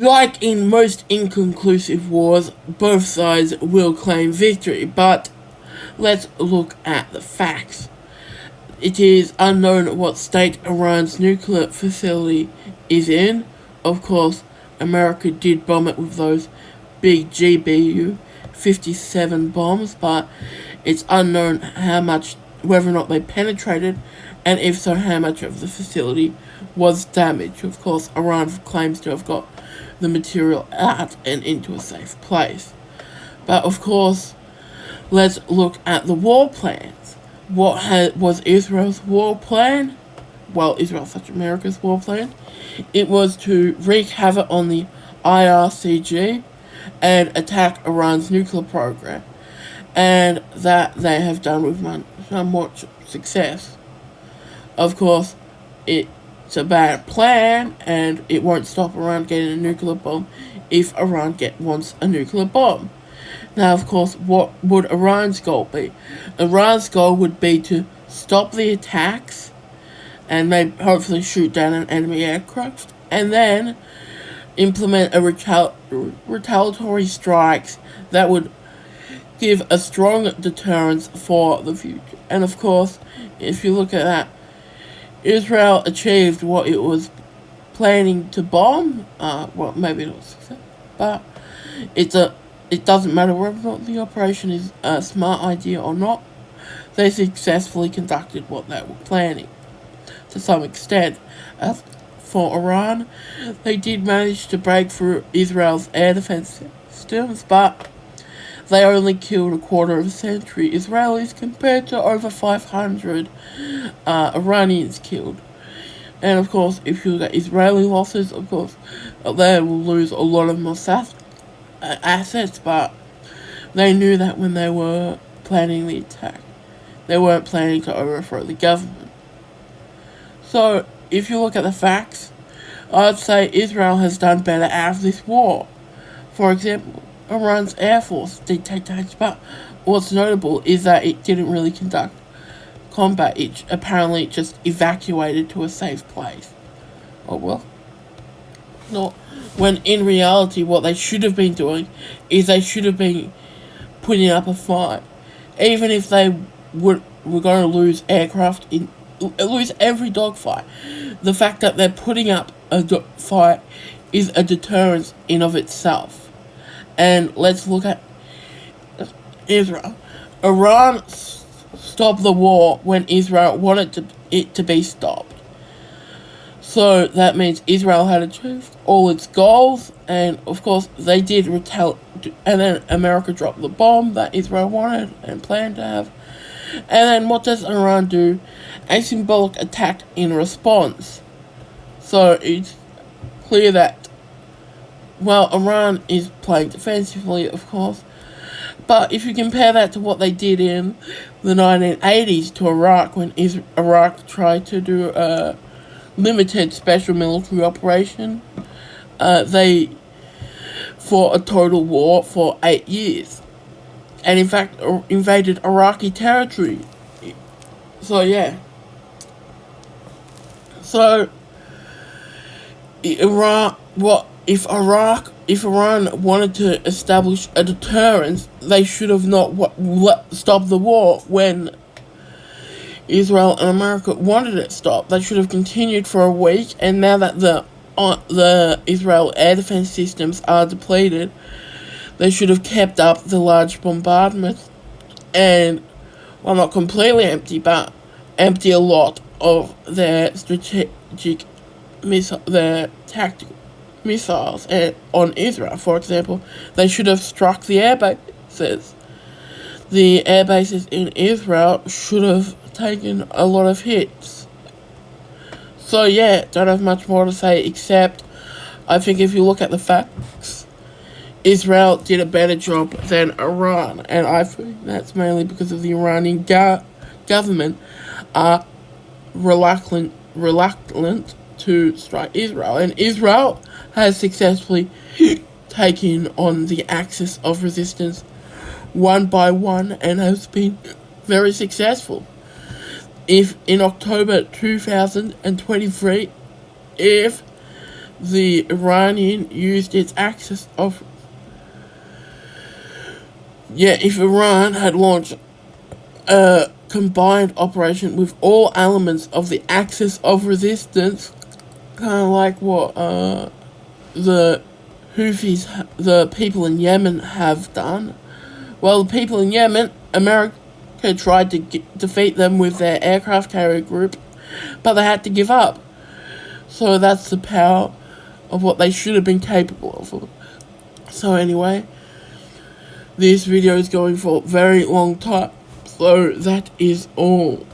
Like in most inconclusive wars, both sides will claim victory, but let's look at the facts. It is unknown what state Iran's nuclear facility is in. Of course, America did bomb it with those big GBU 57 bombs, but it's unknown whether or not they penetrated, and if so, how much of the facility was damaged. Of course, Iran claims to have got the material out and into a safe place. But of course, let's look at the war plans. What was Israel's war plan? Well, Israel's such America's war plan. It was to wreak havoc on the IRCG and attack Iran's nuclear program, and that they have done with somewhat success. Of course, it's a bad plan, and it won't stop Iran getting a nuclear bomb if Iran wants a nuclear bomb. Now, of course, what would Iran's goal be? Iran's goal would be to stop the attacks and maybe hopefully shoot down an enemy aircraft, and then implement a retaliatory strikes that would give a strong deterrence for the future. And of course, if you look at that, Israel achieved what it was planning to bomb. Well, maybe it was success, but it doesn't matter whether or not the operation is a smart idea or not. They successfully conducted what they were planning to some extent. As for Iran, they did manage to break through Israel's air defense systems, but they only killed a quarter of a century Israelis compared to over 500 Iranians killed. And of course, if you look at Israeli losses, of course, they will lose a lot of Mossad assets, but they knew that when they were planning the attack. They weren't planning to overthrow the government. So, if you look at the facts, I'd say Israel has done better out of this war. For example, Iran's Air Force did take damage, but what's notable is that it didn't really conduct combat. It apparently just evacuated to a safe place. Oh well. Not when in reality what they should have been doing is they should have been putting up a fight. Even if they were going to lose lose every dogfight, the fact that they're putting up a fight is a deterrence in of itself. And let's look at Israel. Iran stopped the war when Israel wanted it to be stopped. So that means Israel had achieved all its goals, and of course they did retaliate. And then America dropped the bomb that Israel wanted and planned to have. And then what does Iran do? A symbolic attack in response. So it's clear that, well, Iran is playing defensively, of course. But if you compare that to what they did in the 1980s to Iraq, when Iraq tried to do a limited special military operation, they fought a total war for 8 years. And in fact, invaded Iraqi territory. So, yeah. So, if Iran wanted to establish a deterrence, they should have not stopped the war when Israel and America wanted it stopped. They should have continued for a week, and now that the Israel air defense systems are depleted, they should have kept up the large bombardment and, well, not completely empty, but empty a lot of their strategic their tactical missiles on Israel. For example, they should have struck the air bases. The air bases in Israel should have taken a lot of hits. So yeah, don't have much more to say except I think if you look at the facts, Israel did a better job than Iran, and I think that's mainly because of the Iranian government are reluctant to strike Israel, and Israel has successfully taken on the axis of resistance one by one and has been very successful. If in October 2023, if the Iranian used its axis of... Yeah, if Iran had launched a combined operation with all elements of the axis of resistance, kind of like what the Houthis, the people in Yemen, have done. Well, the people in Yemen, America tried to defeat them with their aircraft carrier group, but they had to give up. So that's the power of what they should have been capable of. So anyway, this video is going for a very long time, so that is all.